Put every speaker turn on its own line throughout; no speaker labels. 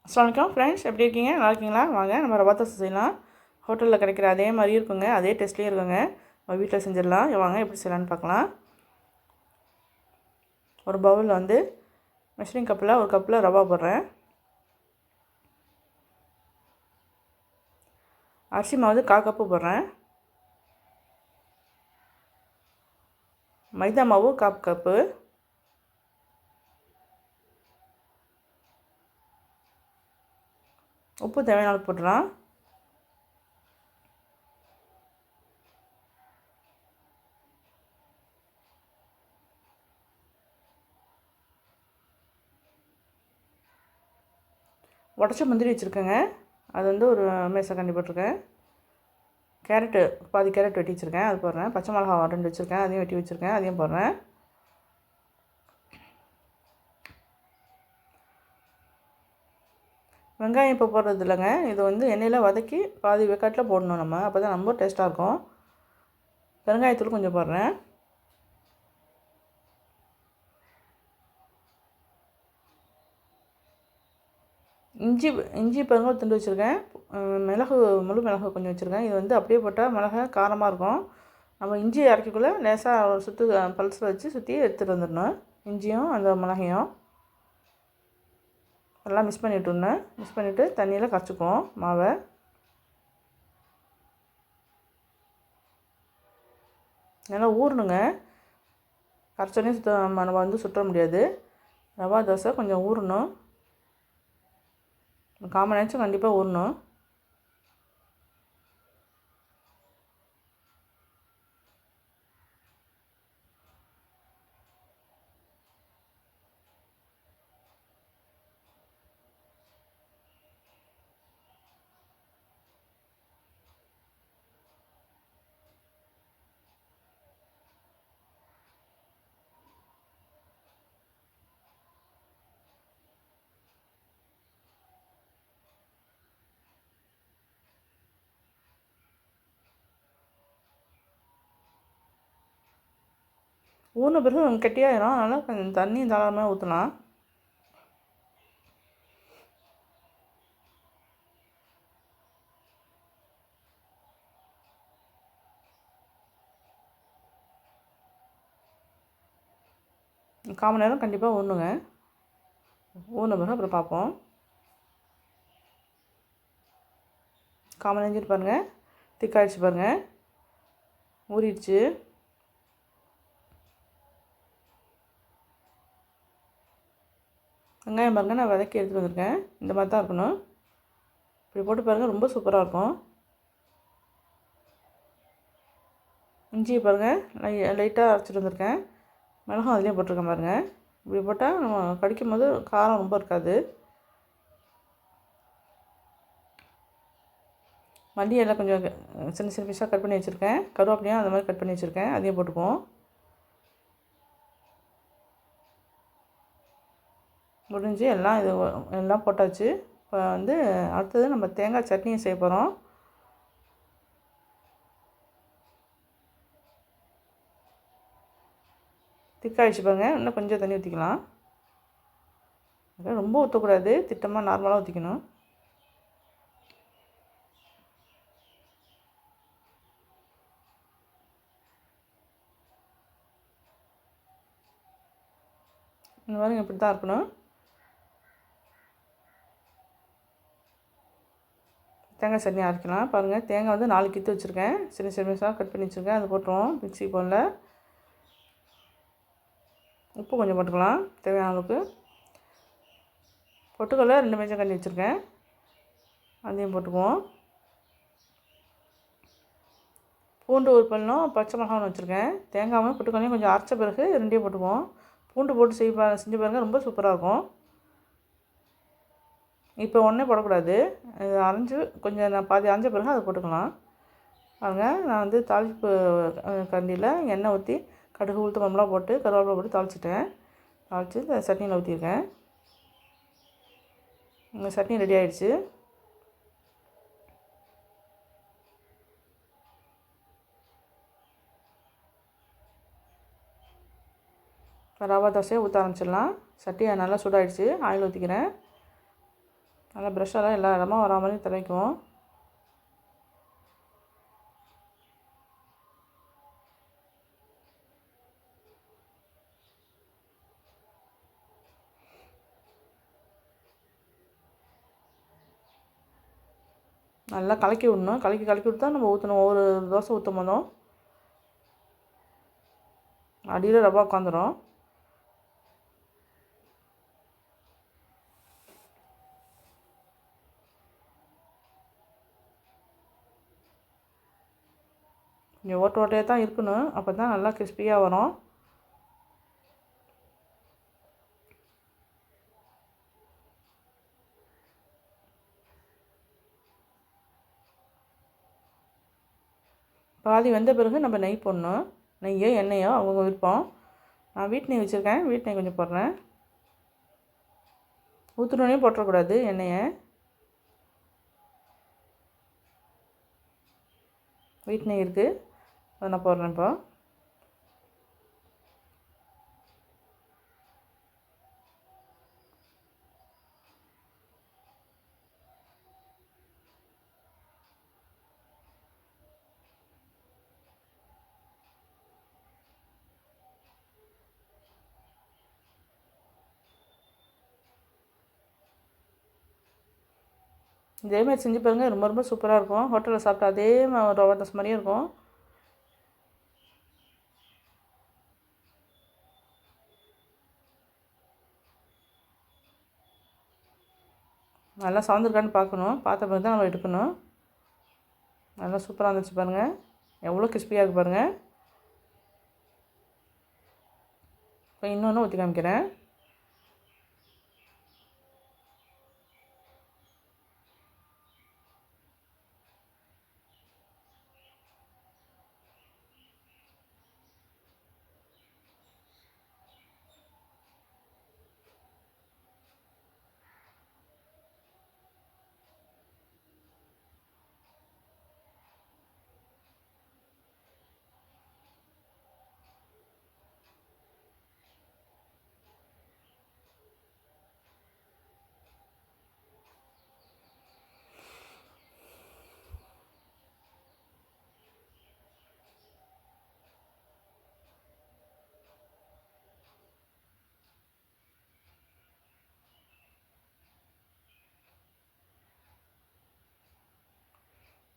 அஸ்ஸலாமு அலைக்கும் ஃப்ரெண்ட்ஸ், எப்படி இருக்கீங்க? நல்லா இருக்கீங்களா? வாங்க நம்ம ரவா தோசை செய்யலாம். ஹோட்டலில் கிடைக்கிற அதே மாதிரி இருக்குங்க, அதே டேஸ்ட்லேயும் இருக்குங்க. நம்ம வீட்டில் செஞ்சிடலாம். வாங்க எப்படி செய்யலான்னு பார்க்கலாம். ஒரு பவுலில் வந்து மெஷரிங் கப்பில் ஒரு கப்பில் ரவா போடுறேன். அரிசி மாவு 1/4 கப்பு போடுறேன். மைதா மாவு 1/4 கப்பு. உப்பு தேவையான அளவு போட்டுடலாம். உடச்ச முந்திரி வச்சுருக்கேங்க, அது வந்து ஒரு மேசக்கண்டி போட்டிருக்கேன். கேரட்டு பாதி கேரட் வெட்டி வச்சுருக்கேன், அது போடுறேன். பச்சை மிளகா 2 வச்சுருக்கேன், அதையும் வெட்டி வச்சுருக்கேன், அதையும் போடுறேன். வெங்காயம் இப்போ போடுறது இல்லைங்க, இது வந்து எண்ணெயில் வதக்கி பாதி வெக்காட்டில் போடணும் நம்ம, அப்போ தான் ரொம்ப டேஸ்ட்டாக இருக்கும். பெருங்காயத்தூள் கொஞ்சம் போடுறேன். இஞ்சி பாருங்க ஒரு துண்டு வச்சுருக்கேன். மிளகு முழு மிளகு கொஞ்சம் வச்சுருக்கேன். இது வந்து அப்படியே போட்டால் மிளகா காரமாக இருக்கும். நம்ம இஞ்சி அரைக்கக்குள்ளே லேசாக ஒரு சுற்று பல்ஸில் வச்சு சுற்றி எடுத்துகிட்டு வந்துடணும். இஞ்சியும் அந்த மிளகையும் எல்லாம் மிக்ஸ் பண்ணி விட்டுருந்தேன். மிக்ஸ் பண்ணிவிட்டு தண்ணியில் கரைச்சிக்குவோம் மாவை. நல்லா ஊறணுங்க, கரைச்சோடனே நம்ம வந்து சுற்ற முடியாது. ரவா தோசை கொஞ்சம் ஊறணும், 1/4 மணி நேரம் கண்டிப்பாக ஊறணும். ஊறின பிறகு கெட்டியாயிரும், அதனால் கொஞ்சம் தண்ணி தாராளமாக ஊற்றலாம். கால் மணி நேரம் கண்டிப்பாக ஊறணுங்க. ஊறின பிறகு அப்புறம் பார்ப்போம். கால் மணி நேரம் பாருங்கள், திக்காயிடுச்சு பாருங்கள், ஊறிடுச்சு. வெங்காயம் பாருங்கள், நான் வதக்கி எடுத்துகிட்டு வந்திருக்கேன். இந்த மாதிரி தான் இருக்கணும். இப்படி போட்டு பாருங்கள், ரொம்ப சூப்பராக இருக்கும். இஞ்சி பாருங்கள், லைட்டாக அரைச்சிட்டு வந்திருக்கேன். மிளகும் அதுலேயும் போட்டிருக்கேன் பாருங்கள். இப்படி போட்டால் நம்ம கடிக்கும் போது காரம் ரொம்ப இருக்காது. மல்லி எல்லாம் கொஞ்சம் சின்ன சின்ன பீஸாக கட் பண்ணி வச்சுருக்கேன். கருவேப்பிலையும் அந்த மாதிரி கட் பண்ணி வச்சுருக்கேன், அதையும் போட்டுக்குவோம். முடிஞ்சு எல்லாம் போட்டாச்சு. இப்போ வந்து அடுத்தது நம்ம தேங்காய் சட்னியை செய்ய போகிறோம். திக்காயிடுச்சு பாருங்கள், இன்னும் கொஞ்சம் தண்ணி ஊற்றிக்கலாம். ரொம்ப ஊற்றக்கூடாது, திட்டமாக நார்மலாக ஊற்றிக்கணும். இந்த மாதிரி இப்படி தான் இருக்கணும். தேங்காய் சட்னி அரைக்கலாம். பாருங்கள், தேங்காய் வந்து 4 கித்து வச்சுருக்கேன், சின்ன சின்ன கட் பண்ணி வச்சுருக்கேன், அது போட்டுருவோம் மிக்ஸி போனில். உப்பு கொஞ்சம் போட்டுக்கலாம் தேவையான அளவுக்கு. பொட்டுக்கடலை 2 மேஜைக்கரண்டி வச்சுருக்கேன், அதையும் போட்டுக்குவோம். பூண்டு ஒரு பல்லும் பச்சை மிளகாவும் வச்சுருக்கேன். தேங்காயும் பொட்டுக்கடலையும் கொஞ்சம் அரைச்ச பிறகு 2யும் போட்டுக்குவோம். பூண்டு போட்டு செஞ்சு பாருங்கள், ரொம்ப சூப்பராக இருக்கும். இப்போ ஒன்றே போடக்கூடாது, இது அரைஞ்சி கொஞ்சம் நான் பாதி அரைஞ்ச பிறகு அதை போட்டுக்கலாம். பாருங்கள், நான் வந்து தாளிப்பு கரண்டியில் எண்ணெய் ஊற்றி கடுகு உளுத்தம் பருப்புலாம் போட்டு கருவேப்பிலை போட்டு தாளிச்சிட்டேன். தாளித்து இந்த சட்னியில் ஊற்றிருக்கேன். இந்த சட்னி ரெடி ஆகிடுச்சு. ரவா தோசையை ஊற்ற ஆரம்பிச்சிடலாம். சட்டி நல்லா சூடாகிடுச்சு, ஆயில் ஊற்றிக்கிறேன். நல்லா ப்ரெஷ்ஷெல்லாம் எல்லா இடமும் வரா மாதிரி துடைக்கும். நல்லா கலக்கி விடணும். கலக்கி விட்டு தான் நம்ம ஊற்றணும். ஒவ்வொரு தோசை ஊற்றும் போதும் அடியில் ரவா உட்காந்துரும். கொஞ்சம் ஓட்ட ஓட்டையாக தான் இருக்கணும். அப்போ தான் நல்லா கிறிஸ்பியாக வரும். பாதி வெந்த பிறகு நம்ம நெய் போடணும். நெய்யோ எண்ணெயோ அவங்க விருப்பம். நான் வீட்டு நெய் வச்சுருக்கேன். வீட்டு நெய் கொஞ்சம் போடுறேன். ஊற்றுனோடனே போட்டுறக்கூடாது எண்ணெயை. வீட்டு நெய் இருக்குது, அதை நான் போடுறேன். இப்போ இதேமாதிரி செஞ்சு பாருங்கள். ரொம்ப ரொம்ப சூப்பராக இருக்கும். ஹோட்டலில் சாப்பிட்டா அதே ரவா தோசை மாதிரியே இருக்கும். நல்லா சவந்திருக்கான்னு பார்க்கணும். பார்த்த பிறகு தான் நம்ம எடுக்கணும். நல்லா சூப்பராக இருந்துச்சு பாருங்கள். எவ்வளோ கிறிஸ்பியாக இருக்குது பாருங்கள். இப்போ இன்னொன்று ஊற்றி காமிக்கிறேன்.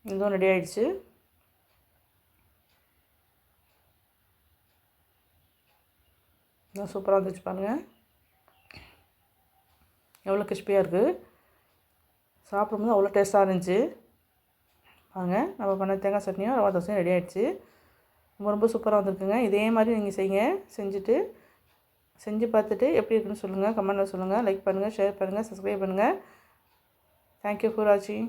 இதுவும் ரெடி ஆகிடுச்சு. இன்னும் சூப்பராக இருந்துச்சு பாருங்கள். எவ்வளோ கிறிஸ்பியாக இருக்குது. சாப்பிடும்போது அவ்வளோ டேஸ்ட்டாக இருந்துச்சு. வாங்க, நம்ம பண்ண தேங்காய் சட்னியும் ரவா தோசையும் ரெடி ஆகிடுச்சு. ரொம்ப ரொம்ப சூப்பராக வந்திருக்குங்க. இதே மாதிரி நீங்கள் செய்யுங்க. செஞ்சு பார்த்துட்டு எப்படி இருக்குன்னு சொல்லுங்கள். கமெண்ட்டில் சொல்லுங்கள். லைக் பண்ணுங்கள், ஷேர் பண்ணுங்கள், சப்ஸ்கிரைப் பண்ணுங்கள். தேங்க்யூ ஃபார் வாட்சிங்.